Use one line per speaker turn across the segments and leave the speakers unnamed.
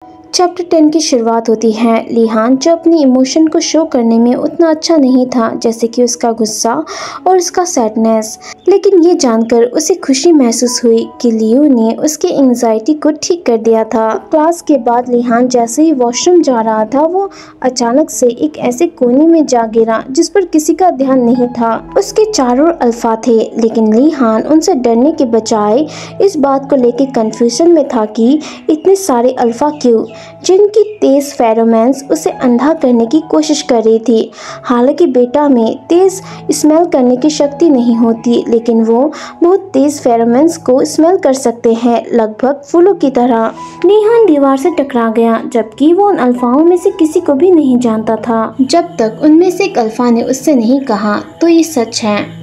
Chapter 10 की शुरुआत होती है। लिहान जो अपनी इमोशन को शो करने में उतना अच्छा नहीं था जैसे कि उसका गुस्सा और उसका सैडनेस, लेकिन ये जानकर उसे खुशी महसूस हुई कि लियो ने उसके एंजाइटी को ठीक कर दिया था। क्लास के बाद लिहान जैसे ही वॉशरूम जा रहा था वो अचानक से एक ऐसे कोने में जा गिरा जिस पर किसी का ध्यान नहीं था। उसके चारों ओर अल्फा थे, लेकिन लिहान उनसे डरने के बजाय इस बात को लेकर कंफ्यूजन में था कि इतने सारे अल्फा क्यों, जिनकी तेज फेरोमोन्स उसे अंधा करने की कोशिश कर रही थी। हालांकि बेटा में तेज स्मेल करने की शक्ति नहीं होती, लेकिन वो बहुत तेज फेरोमोन्स को स्मेल कर सकते हैं, लगभग फूलों की तरह। लिहान दीवार से टकरा गया, जबकि वो उन अल्फाओं में से किसी को भी नहीं जानता था। जब तक उनमें से एक अल्फा ने उससे नहीं कहा तो ये सच है,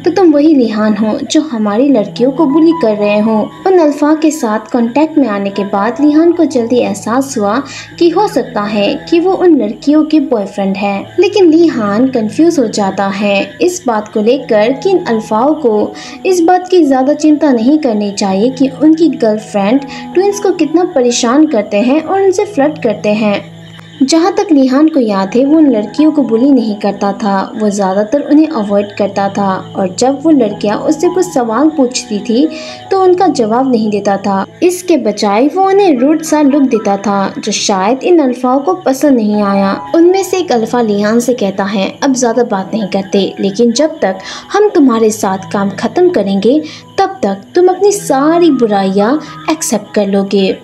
तो तुम वही लिहान हो जो हमारी लड़कियों को बुली कर रहे हो। उन अल्फा के साथ कांटेक्ट में आने के बाद लिहान को जल्दी एहसास हुआ कि हो सकता है कि वो उन लड़कियों के बॉयफ्रेंड है, लेकिन लिहान कंफ्यूज हो जाता है इस बात को लेकर कि इन अल्फाओं को इस बात की ज्यादा चिंता नहीं करनी चाहिए कि उनकी गर्लफ्रेंड ट्विंस को कितना परेशान करते हैं और उनसे फ्लर्ट करते हैं। जहाँ तक लिहान को याद है वो उन लड़कियों को बुली नहीं करता था, वो ज़्यादातर उन्हें अवॉइड करता था, और जब वो लड़कियाँ उससे कुछ सवाल पूछती थी तो उनका जवाब नहीं देता था। इसके बजाय वो उन्हें रूड सा लुक देता था जो शायद इन अल्फाओं को पसंद नहीं आया। उनमें से एक अल्फा लिहान से कहता है, अब ज़्यादा बात नहीं करते, लेकिन जब तक हम तुम्हारे साथ काम खत्म करेंगे तब तक तुम अपनी सारी बुराइयाँ एक्सेप्ट कर लोगे।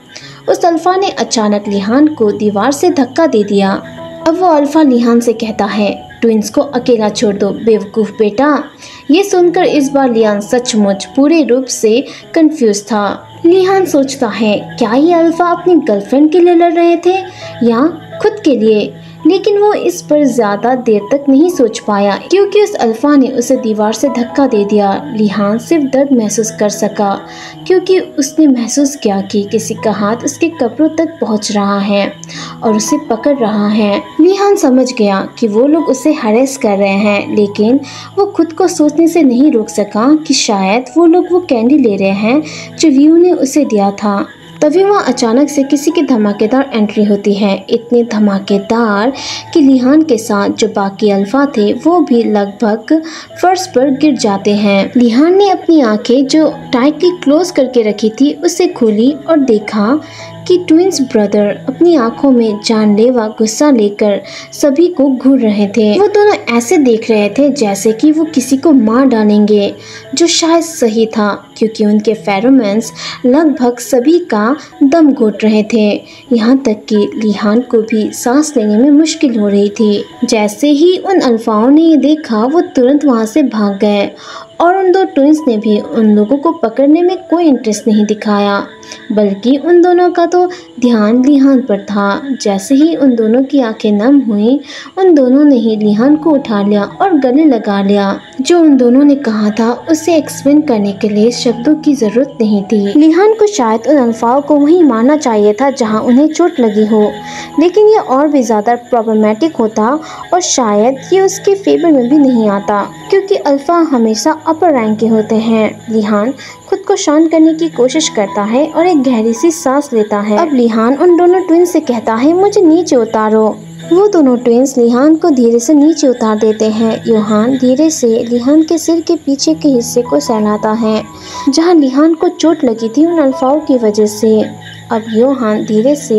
उस अल्फा ने अचानक लिहान को दीवार से धक्का दे दिया। अब वो अल्फा लिहान से कहता है, ट्विंस को अकेला छोड़ दो बेवकूफ़ बेटा। ये सुनकर इस बार लिहान सचमुच पूरे रूप से कंफ्यूज था। लिहान सोचता है, क्या ये अल्फा अपनी गर्लफ्रेंड के लिए लड़ रहे थे या खुद के लिए, लेकिन वो इस पर ज़्यादा देर तक नहीं सोच पाया क्योंकि उस अल्फा ने उसे दीवार से धक्का दे दिया। लिहान सिर्फ दर्द महसूस कर सका क्योंकि उसने महसूस किया कि किसी का हाथ उसके कपड़ों तक पहुंच रहा है और उसे पकड़ रहा है। लिहान समझ गया कि वो लोग उसे हरेस कर रहे हैं, लेकिन वो खुद को सोचने से नहीं रोक सका कि शायद वो लोग वो कैंडी ले रहे हैं जो व्यू ने उसे दिया था। तभी वहाँ अचानक से किसी की धमाकेदार एंट्री होती है, इतनी धमाकेदार कि लिहान के साथ जो बाकी अल्फा थे वो भी लगभग फर्श पर गिर जाते हैं। लिहान ने अपनी आंखें जो टाइटली क्लोज करके रखी थी उसे खोली और देखा कि ट्विंस ब्रदर अपनी आंखों में जानलेवा गुस्सा लेकर सभी को घूर रहे थे। वो दोनों ऐसे देख रहे थे जैसे कि वो किसी को मार डालेंगे, जो शायद सही था क्योंकि उनके फेरोमोन्स लगभग सभी का दम घोट रहे थे। यहाँ तक कि लिहान को भी सांस लेने में मुश्किल हो रही थी। जैसे ही उन अल्फाओं ने ये देखा वो तुरंत वहाँ से भाग गए और उन दो ट्विंस ने भी उन लोगों को पकड़ने में कोई इंटरेस्ट नहीं दिखाया, बल्कि उन दोनों का तो ध्यान लिहान पर था। जैसे ही उन दोनों की आंखें नम हुई, उन दोनों ने ही लिहान को उठा लिया और गले लगा लिया। जो उन दोनों ने कहा था उसे एक्सप्लेन करने के लिए शब्दों की जरूरत नहीं थी। लिहान को शायद उन अल्फाओं को वहीं मारना चाहिए था जहां उन्हें चोट लगी हो, लेकिन ये और भी ज़्यादा प्रॉब्लमेटिक होता और शायद ये उसके फेवर में भी नहीं आता क्योंकि अल्फा हमेशा अपर रैंक के होते हैं। लिहान खुद को शांत करने की कोशिश करता है और एक गहरी सी सांस लेता है। अब लिहान उन दोनों ट्विंस से कहता है, मुझे नीचे उतारो। वो दोनों ट्विंस लिहान को धीरे से नीचे उतार देते हैं। योहान धीरे से लिहान के सिर के पीछे के हिस्से को सहलाता है जहां लिहान को चोट लगी थी उन अल्फाओं की वजह से। अब योहान धीरे से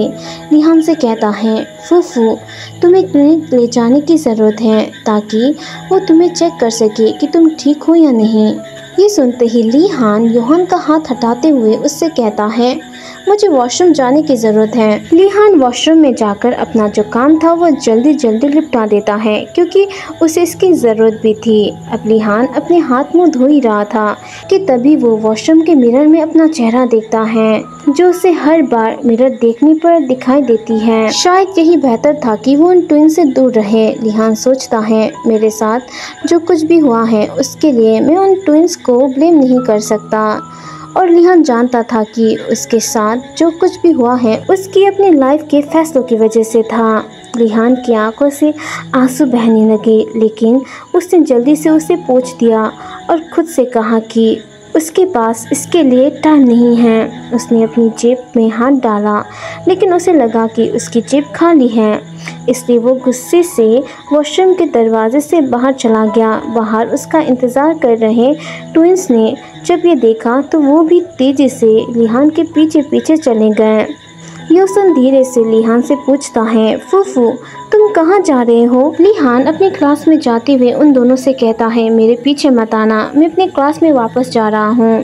लिहान से कहता है, फूफू तुम्हें क्लिनिक ले जाने की ज़रूरत है ताकि वो तुम्हें चेक कर सके कि तुम ठीक हो या नहीं। ये सुनते ही लिहान योहान का हाथ हटाते हुए उससे कहता है, मुझे वॉशरूम जाने की ज़रूरत है। लिहान वॉशरूम में जाकर अपना जो काम था वो जल्दी जल्दी निपटा देता है क्योंकि उसे इसकी ज़रूरत भी थी। अब लिहान अपने हाथ मुंह धो ही रहा था कि तभी वो वॉशरूम के मिरर में अपना चेहरा देखता है जो उसे हर बार मिरर देखने पर दिखाई देती है। शायद यही बेहतर था कि वो उन ट्विन से दूर रहे। लिहान सोचता है, मेरे साथ जो कुछ भी हुआ है उसके लिए मैं उन ट्विंस को ब्लेम नहीं कर सकता, और लिहान जानता था कि उसके साथ जो कुछ भी हुआ है उसकी अपनी लाइफ के फैसलों की वजह से था। लिहान की आंखों से आंसू बहने लगे, लेकिन उसने जल्दी से उसे पोंछ दिया और खुद से कहा कि उसके पास इसके लिए टाइम नहीं है। उसने अपनी जेब में हाथ डाला, लेकिन उसे लगा कि उसकी जेब खाली है, इसलिए वो गुस्से से वॉशरूम के दरवाजे से बाहर चला गया। बाहर उसका इंतज़ार कर रहे ट्विंस ने जब ये देखा तो वो भी तेज़ी से लिहान के पीछे पीछे चले गए। योसन धीरे से लिहान से पूछता है, फूफू तुम कहाँ जा रहे हो? लिहान अपनी क्लास में जाते हुए उन दोनों से कहता है, मेरे पीछे मत आना, मैं अपनी क्लास में वापस जा रहा हूँ।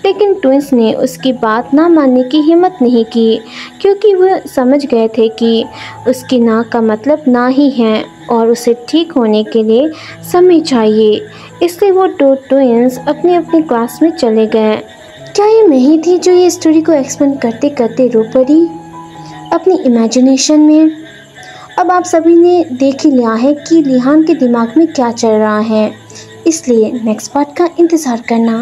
लेकिन ट्विंस ने उसकी बात ना मानने की हिम्मत नहीं की, क्योंकि वह समझ गए थे कि उसकी ना का मतलब ना ही है और उसे ठीक होने के लिए समय चाहिए। इसलिए वो दो ट्विंस अपनी अपनी क्लास में चले गए। क्या ये मैं ही थी जो ये स्टोरी को एक्सप्लेन करते करते रो पड़ी अपनी इमेजिनेशन में? अब आप सभी ने देख ही लिया है कि लिहान के दिमाग में क्या चल रहा है, इसलिए नेक्स्ट पार्ट का इंतज़ार करना।